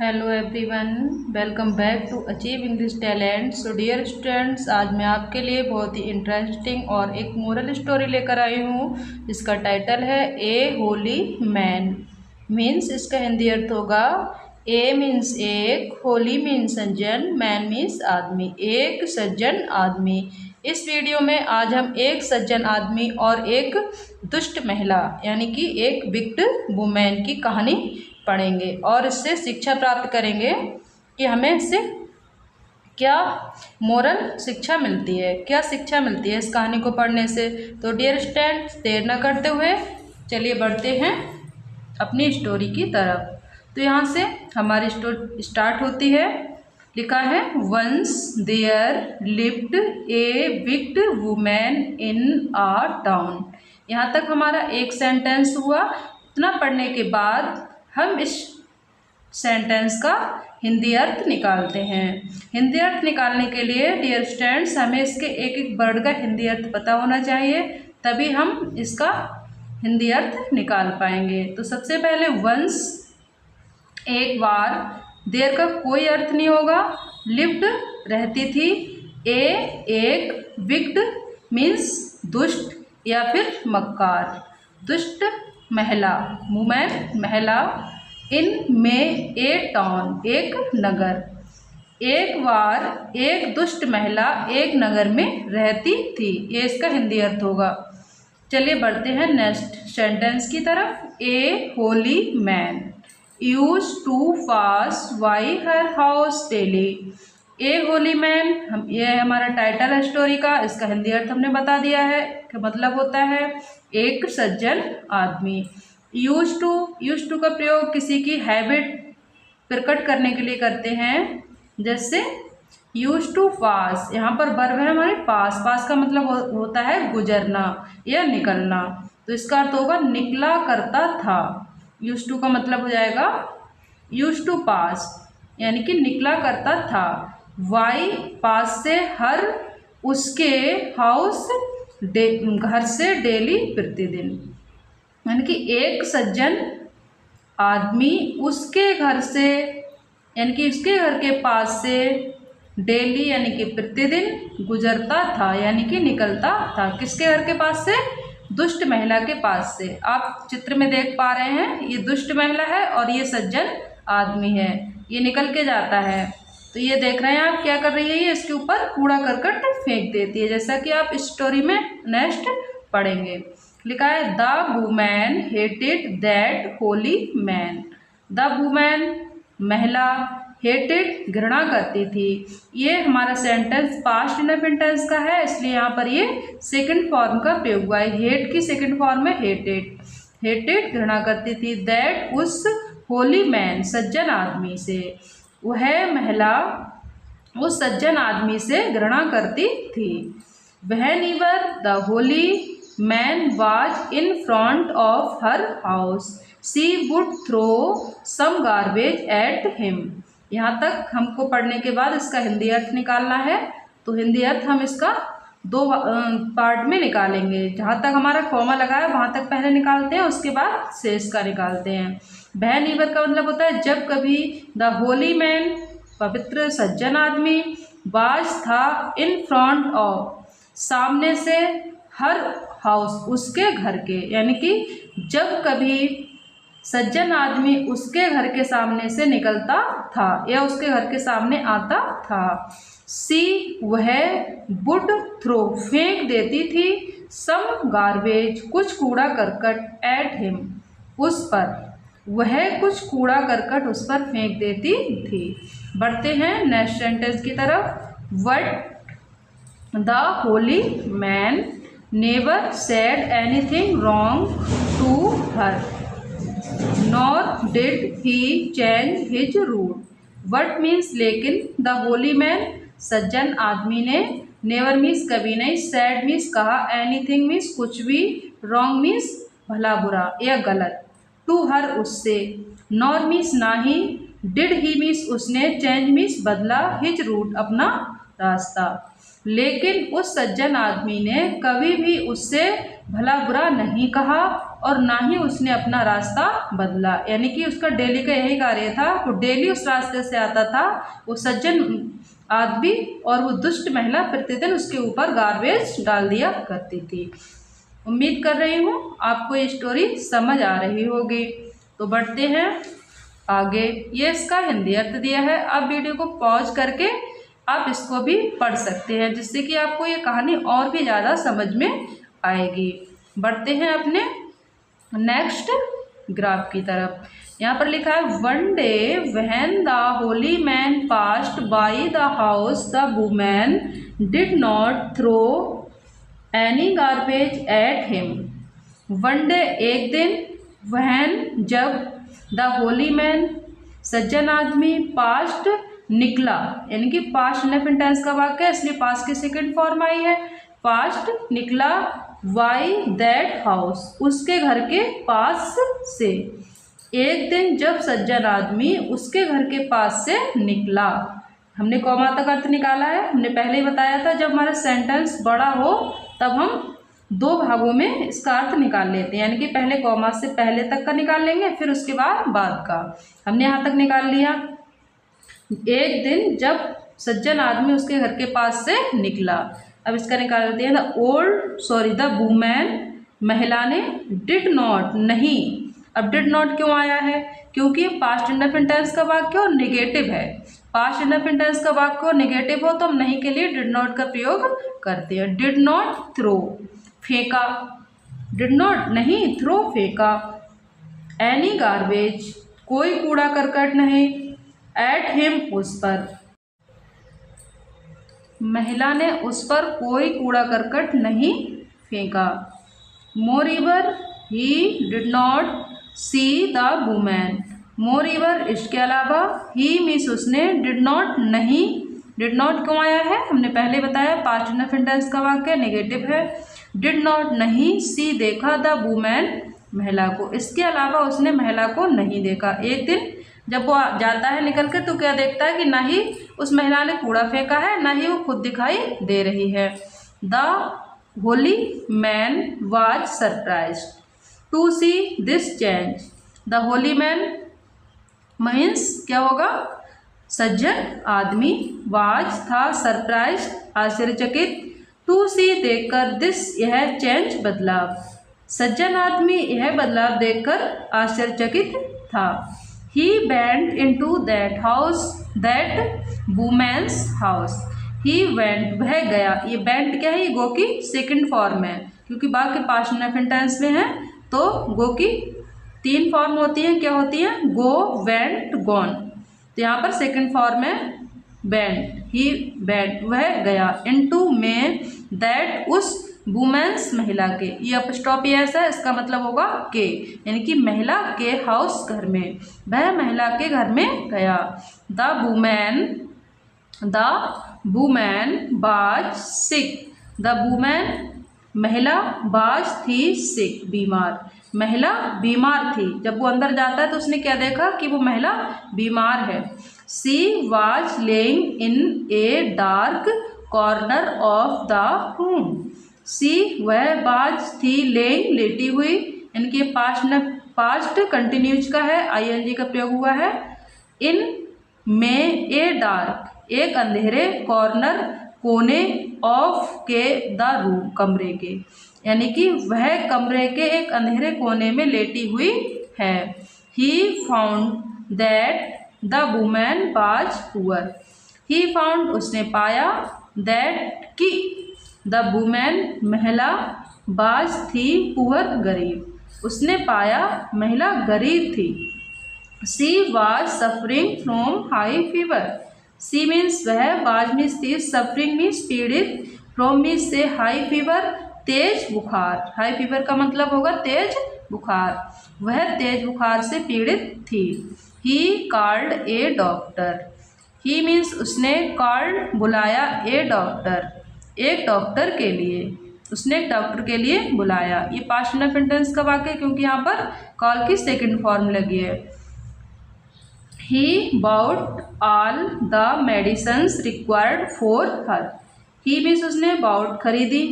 Hello everyone, welcome back to Achieve English Talent. So dear students, आज मैं आपके लिए बहुत ही इंटरेस्टिंग और एक मोरल स्टोरी लेकर आई हूँ जिसका टाइटल है ए होली मैन। मीन्स इसका हिंदी अर्थ होगा ए मीन्स एक, होली मीन्स सज्जन, मैन मीन्स आदमी, एक सज्जन आदमी। इस वीडियो में आज हम एक सज्जन आदमी और एक दुष्ट महिला यानी कि एक विक्ट वुमेन की कहानी पढ़ेंगे और इससे शिक्षा प्राप्त करेंगे कि हमें इससे क्या मोरल शिक्षा मिलती है, क्या शिक्षा मिलती है इस कहानी को पढ़ने से। तो डियर स्टूडेंट्स, देर न करते हुए चलिए बढ़ते हैं अपनी स्टोरी की तरफ। तो यहाँ से हमारी स्टोरी स्टार्ट होती है। लिखा है, once there lived a wicked women in a town. यहाँ तक हमारा एक सेंटेंस हुआ। इतना पढ़ने के बाद हम इस सेंटेंस का हिंदी अर्थ निकालते हैं। हिंदी अर्थ निकालने के लिए डियर स्टूडेंट्स हमें इसके एक एक वर्ड का हिंदी अर्थ पता होना चाहिए, तभी हम इसका हिंदी अर्थ निकाल पाएंगे। तो सबसे पहले वंस एक बार, देर का कोई अर्थ नहीं होगा, लिव्ड रहती थी, ए एक, विक्ड मीन्स दुष्ट या फिर मक्कार, दुष्ट महिला, वुमेन महिला, इन में ए टाउन एक नगर, एक बार एक दुष्ट महिला एक नगर में रहती थी, ये इसका हिंदी अर्थ होगा। चलिए बढ़ते हैं नेक्स्ट सेंटेंस की तरफ। A holy man use to pass by her house daily. A holy man, हम ये हमारा टाइटल है स्टोरी का, इसका हिंदी अर्थ हमने बता दिया है कि मतलब होता है एक सज्जन आदमी। यूज टू का प्रयोग किसी की हैबिट प्रकट करने के लिए करते हैं, जैसे यूज टू पास, यहाँ पर वर्ब है हमारे पास का मतलब होता है गुजरना या निकलना, तो इसका अर्थ होगा निकला करता था। यूज टू का मतलब हो जाएगा यूज टू पास यानी कि निकला करता था। वाई पास से हर, उसके, हाउस घर से, डेली प्रतिदिन, यानी कि एक सज्जन आदमी उसके घर से यानी कि उसके घर के पास से डेली यानी कि प्रतिदिन गुजरता था यानी कि निकलता था। किसके घर के पास से? दुष्ट महिला के पास से। आप चित्र में देख पा रहे हैं, ये दुष्ट महिला है और ये सज्जन आदमी है, ये निकल के जाता है। तो ये देख रहे हैं आप क्या कर रही है, ये इसके ऊपर कूड़ा करकट फेंक देती है, जैसा कि आप इस स्टोरी में नेक्स्ट पढ़ेंगे। लिखा है, the women hated that Holi man. The women महिला, हेटेड घृणा करती थी। ये हमारा सेंटेंस पास्ट इंडेफिनिट का है, इसलिए यहाँ पर ये सेकंड फॉर्म का प्रयोग हुआ है। हेट की सेकंड फॉर्म में हेटेड, हेटेड घृणा करती थी, दैट उस, होली मैन सज्जन आदमी से, वह महिला उस सज्जन आदमी से घृणा करती थी। Whenever the holy man was in front of her house she would throw some garbage at him. यहाँ तक हमको पढ़ने के बाद इसका हिंदी अर्थ निकालना है, तो हिंदी अर्थ हम इसका दो पार्ट में निकालेंगे। जहाँ तक हमारा कॉमा लगा है वहाँ तक पहले निकालते हैं, उसके बाद शेष का निकालते हैं। व्हेनेवर का मतलब होता है जब कभी, द होली मैन पवित्र सज्जन आदमी, वाज था, इन फ्रंट ऑफ सामने से, हर हाउस उसके घर के, यानी कि जब कभी सज्जन आदमी उसके घर के सामने से निकलता था या उसके घर के सामने आता था। सी वह, वुड थ्रो फेंक देती थी, सम गार्बेज कुछ कूड़ा करकट, एट हिम उस पर, वह कुछ कूड़ा करकट उस पर फेंक देती थी। बढ़ते हैं नेक्स्ट सेंटेंस की तरफ। But the holy man never said anything wrong to her nor did he change his route. But means लेकिन, द होली मैन सज्जन आदमी ने, नेवर मीन्स कभी नहीं, सैड मीन्स कहा, एनीथिंग मीन्स कुछ भी, रॉन्ग मीन्स भला बुरा या गलत, टू हर उससे, नॉर मीन्स ना ही, डिड ही मीन्स उसने, चेंज मीन्स बदला, हिज रूट अपना रास्ता। लेकिन उस सज्जन आदमी ने कभी भी उससे भला बुरा नहीं कहा और ना ही उसने अपना रास्ता बदला। यानी कि उसका डेली का यही कार्य था, वो डेली उस रास्ते से आता था, वो सज्जन आदमी और वो दुष्ट महिला प्रतिदिन उसके ऊपर गार्बेज डाल दिया करती थी। उम्मीद कर रही हूँ आपको ये स्टोरी समझ आ रही होगी। तो बढ़ते हैं आगे। ये इसका हिंदी अर्थ दिया है। आप वीडियो को पॉज करके आप इसको भी पढ़ सकते हैं, जिससे कि आपको ये कहानी और भी ज़्यादा समझ में आएगी। बढ़ते हैं अपने नेक्स्ट ग्राफ की तरफ। यहाँ पर लिखा है one day when the holy man passed by the house the woman did not throw any garbage at him. One day एक दिन, व्हेन जब, द होली मैन सज्जन आदमी, पास्ट निकला, यानी कि पास्ट इंडेफिनिट टेंस का वाक्य है इसलिए पास्ट की सेकंड फॉर्म आई है। पास्ट निकला, बाय दैट हाउस उसके घर के पास से। एक दिन जब सज्जन आदमी उसके घर के पास से निकला। हमने कॉमा तक अर्थ निकाला है। हमने पहले ही बताया था जब हमारा सेंटेंस बड़ा हो तब हम दो भागों में इसका अर्थ निकाल लेते हैं, यानी कि पहले कॉमा से पहले तक का निकाल लेंगे फिर उसके बाद का। हमने यहाँ तक निकाल लिया। एक दिन जब सज्जन आदमी उसके घर के पास से निकला। अब इसका निकाल लेते हैं। द वुमन महिला ने, डिड नॉट नहीं। अब डिड नॉट क्यों आया है? क्योंकि पास्ट इंडेफिनिट टेंस का वाक्य और नेगेटिव है। पास्ट इंडेफिनिट टेंस का वाक्य और नेगेटिव हो तो हम नहीं के लिए डिड नॉट का प्रयोग करते हैं। डिड नॉट थ्रो फेंका, डिड नॉट नहीं, थ्रो फेंका। एनी गार्बेज कोई कूड़ा करकट नहीं, एट हिम उस पर, महिला ने उस पर कोई कूड़ा करकट नहीं फेंका। Moreover he did not see the woman. Moreover इसके अलावा, ही मीन्स उसने, डिड नॉट नहीं। डिड नॉट क्यों आया है? हमने पहले बताया पास्ट इंडेफिनिट टेंस का वाक्य नेगेटिव है। डिड नॉट नहीं, सी देखा, द वुमन महिला को, इसके अलावा उसने महिला को नहीं देखा। एक दिन जब वो जाता है निकल के तो क्या देखता है कि ना ही उस महिला ने कूड़ा फेंका है ना ही वो खुद दिखाई दे रही है। The holy man was surprised to see this change. The holy man means क्या होगा? सज्जन आदमी, वाज था, सरप्राइज आश्चर्यचकित, टू सी देखकर, दिस यह, चेंज बदलाव, सज्जन आदमी यह बदलाव देखकर आश्चर्यचकित था। He went into that house, that women's house. He went वह गया, ये वेंट क्या है? ये गो की सेकंड फॉर्म है, क्योंकि बाकी पास्ट इंडेफिनिट टेंस में है तो गो की तीन फॉर्म होती हैं। क्या होती हैं? गो, वेंट, गॉन। तो यहाँ पर सेकंड फॉर्म है वेंट। ही वेंट वह गया, इनटू में, दैट उस, वुमेन्स महिला के, ये अपस्टॉपी ऐसा है इसका मतलब होगा के, यानी कि महिला के हाउस घर में, वह महिला के घर में गया। द वुमैन बाज सिक। द वुमैन महिला, बाज थी, सिक बीमार, महिला बीमार थी। जब वो अंदर जाता है तो उसने क्या देखा कि वो महिला बीमार है। She was laying in a dark corner of the room. She वह, बाज थी, लेइंग लेटी हुई, इनके पास्ट कंटिन्यूज का है, आईएनजी का प्रयोग हुआ है। इन में, ए डार्क एक अंधेरे, कॉर्नर कोने, ऑफ के द रूम कमरे के, यानी कि वह कमरे के एक अंधेरे कोने में लेटी हुई है। He found that the woman was poor. He found उसने पाया, दैट की, द वुमन महिला, वाज थी, पुअर गरीब, उसने पाया महिला गरीब थी। She was suffering from high fever. She means वह, वाज मीन्स थी, सफरिंग मीन्स पीड़ित, फ्रॉम मीन्स से, हाई फीवर तेज बुखार। हाई फीवर का मतलब होगा तेज बुखार, वह तेज बुखार से पीड़ित थी। He called a doctor. He means उसने, कॉल्ड बुलाया, ए डॉक्टर एक डॉक्टर के लिए, उसने एक डॉक्टर के लिए बुलाया। ये पास्ट इंडेफिनिट टेंस का वाक्य है क्योंकि यहाँ पर कॉल की सेकंड फॉर्म लगी है। He bought all the medicines required for her. He means उसने बाउट खरीदी,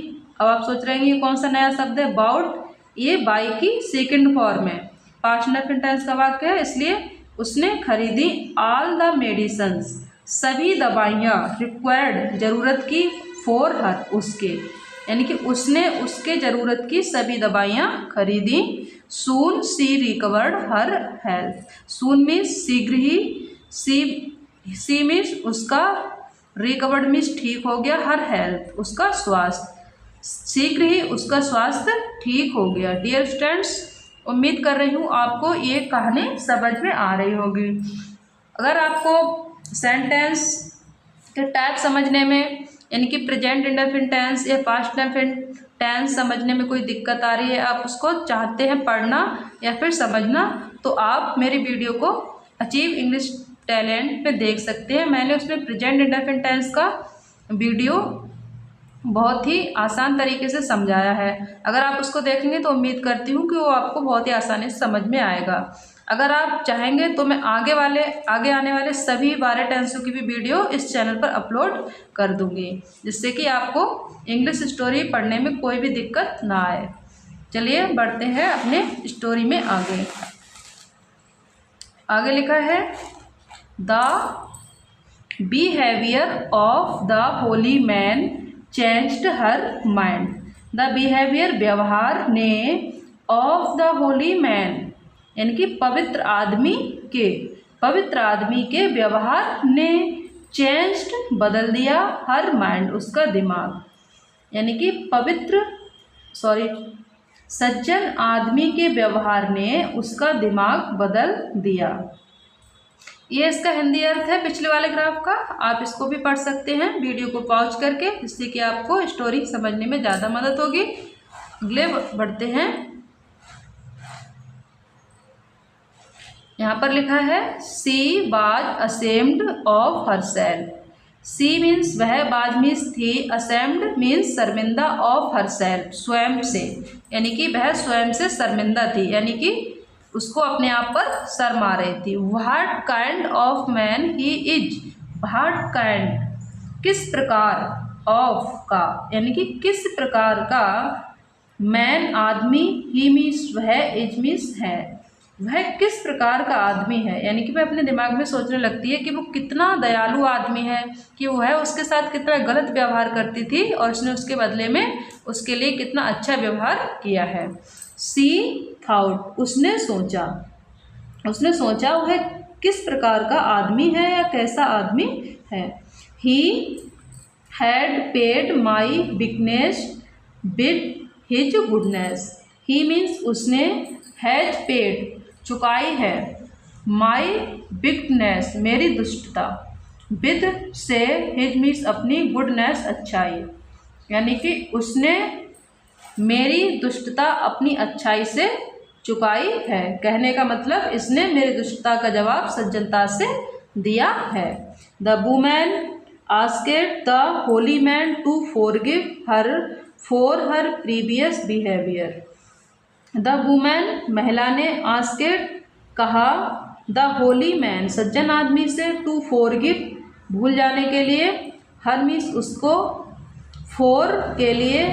अब आप सोच रहे हैं ये कौन सा नया शब्द है, बाउट। ये बाई की सेकंड फॉर्म है, पास्ट इंडेफिनिट टेंस का वाक्य है, इसलिए उसने खरीदी ऑल द मेडिसिन्स, सभी दवाइयाँ, रिक्वायर्ड जरूरत की, फॉर हर उसके, यानी कि उसने उसके ज़रूरत की सभी दवाइयाँ खरीदी। सून सी रिकवर्ड हर हेल्थ, सून मीन्स शीघ्र ही, सी मीन्स उसका, रिकवर्ड मीन्स ठीक हो गया, हर हेल्थ उसका स्वास्थ्य, शीघ्र ही उसका स्वास्थ्य ठीक हो गया। डियर स्टूडेंट्स, उम्मीद कर रही हूँ आपको ये कहानी समझ में आ रही होगी। अगर आपको सेंटेंस के टाइप समझने में, यानी कि प्रेजेंट इंडेफिनिट टेंस या पास्ट इंडेफिनिट टेंस समझने में कोई दिक्कत आ रही है, आप उसको चाहते हैं पढ़ना या फिर समझना, तो आप मेरी वीडियो को अचीव इंग्लिश टैलेंट पे देख सकते हैं। मैंने उसमें प्रेजेंट इंडेफिनिट टेंस का वीडियो बहुत ही आसान तरीके से समझाया है। अगर आप उसको देखेंगे तो उम्मीद करती हूँ कि वो आपको बहुत ही आसानी से समझ में आएगा। अगर आप चाहेंगे तो मैं आगे आने वाले सभी 12 टेंसों की भी वीडियो इस चैनल पर अपलोड कर दूँगी, जिससे कि आपको इंग्लिश स्टोरी पढ़ने में कोई भी दिक्कत ना आए। चलिए बढ़ते हैं अपने स्टोरी में आगे। आगे लिखा है, the behaviour of the holy man changed her mind. The behaviour व्यवहार ने, ऑफ द होली मैन यानी कि पवित्र आदमी के व्यवहार ने, चेंज्ड बदल दिया, हर माइंड उसका दिमाग, यानी कि सज्जन आदमी के व्यवहार ने उसका दिमाग बदल दिया। ये इसका हिंदी अर्थ है पिछले वाले ग्राफ का। आप इसको भी पढ़ सकते हैं वीडियो को पॉज करके, जिससे कि आपको स्टोरी समझने में ज़्यादा मदद होगी। अगले बढ़ते हैं। यहाँ पर लिखा है, she was ashamed of herself. She means वह, बाज मीन्स थी, असेम्ड मीन्स शर्मिंदा, ऑफ हरसेल्फ स्वयं से, यानी कि वह स्वयं से शर्मिंदा थी, यानी कि उसको अपने आप पर शर्म आ रही थी। What kind of man he is, what kind किस प्रकार, ऑफ का यानी कि किस प्रकार का, मैन आदमी, ही मीन्स वह, इज मीन्स है, वह किस प्रकार का आदमी है, यानी कि वह अपने दिमाग में सोचने लगती है कि वो कितना दयालु आदमी है, कि वह उसके साथ कितना गलत व्यवहार करती थी और उसने उसके बदले में उसके लिए कितना अच्छा व्यवहार किया है। सी थाउट उसने सोचा वह किस प्रकार का आदमी है या कैसा आदमी है। He had paid my weakness with his goodness. He means उसने, हैज पेड चुकाई है, माई वीकनेस मेरी दुष्टता, विद से, हिज मीन्स अपनी, गुडनेस अच्छाई, यानी कि उसने मेरी दुष्टता अपनी अच्छाई से चुकाई है। कहने का मतलब इसने मेरी दुष्टता का जवाब सज्जनता से दिया है। The women asked the holy man to forgive her for her previous behaviour. The women महिला ने, आस्क्ड कहा, द होली मैन सज्जन आदमी से, टू फॉरगिव भूल जाने के लिए, हर मीन्स उसको, फॉर के लिए,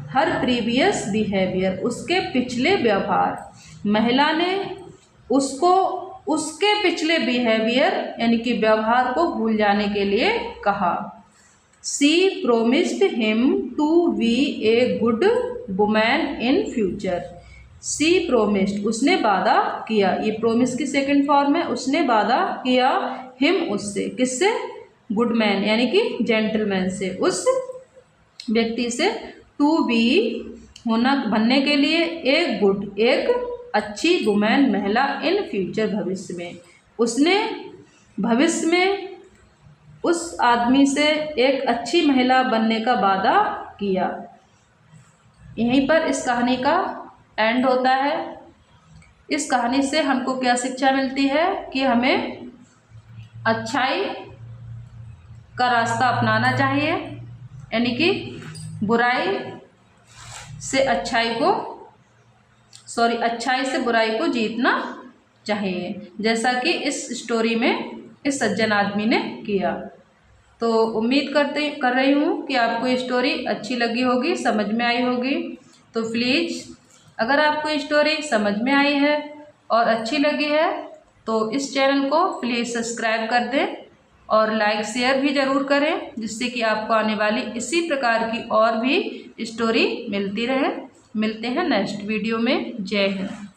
हर प्रीवियस बिहेवियर उसके पिछले व्यवहार। महिला ने उसको उसके पिछले बिहेवियर यानी कि व्यवहार को भूल जाने के लिए कहा। She promised him to be a good woman in future. She promised उसने वादा किया, ये प्रोमिस की सेकंड फॉर्म है, उसने वादा किया, हिम उससे, किससे, गुड मैन यानी कि जेंटलमैन से, उस व्यक्ति से, टू बी होना बनने के लिए, एक गुड एक अच्छी, वुमेन महिला, इन फ्यूचर भविष्य में, उसने भविष्य में उस आदमी से एक अच्छी महिला बनने का वादा किया। यहीं पर इस कहानी का एंड होता है। इस कहानी से हमको क्या शिक्षा मिलती है कि हमें अच्छाई का रास्ता अपनाना चाहिए, यानी कि बुराई से अच्छाई से बुराई को जीतना चाहिए, जैसा कि इस स्टोरी में इस सज्जन आदमी ने किया। तो उम्मीद कर रही हूँ कि आपको ये स्टोरी अच्छी लगी होगी, समझ में आई होगी। तो प्लीज़ अगर आपको स्टोरी समझ में आई है और अच्छी लगी है तो इस चैनल को प्लीज़ सब्सक्राइब कर दें और लाइक शेयर भी ज़रूर करें, जिससे कि आपको आने वाली इसी प्रकार की और भी स्टोरी मिलती रहे। मिलते हैं नेक्स्ट वीडियो में। जय हिंद।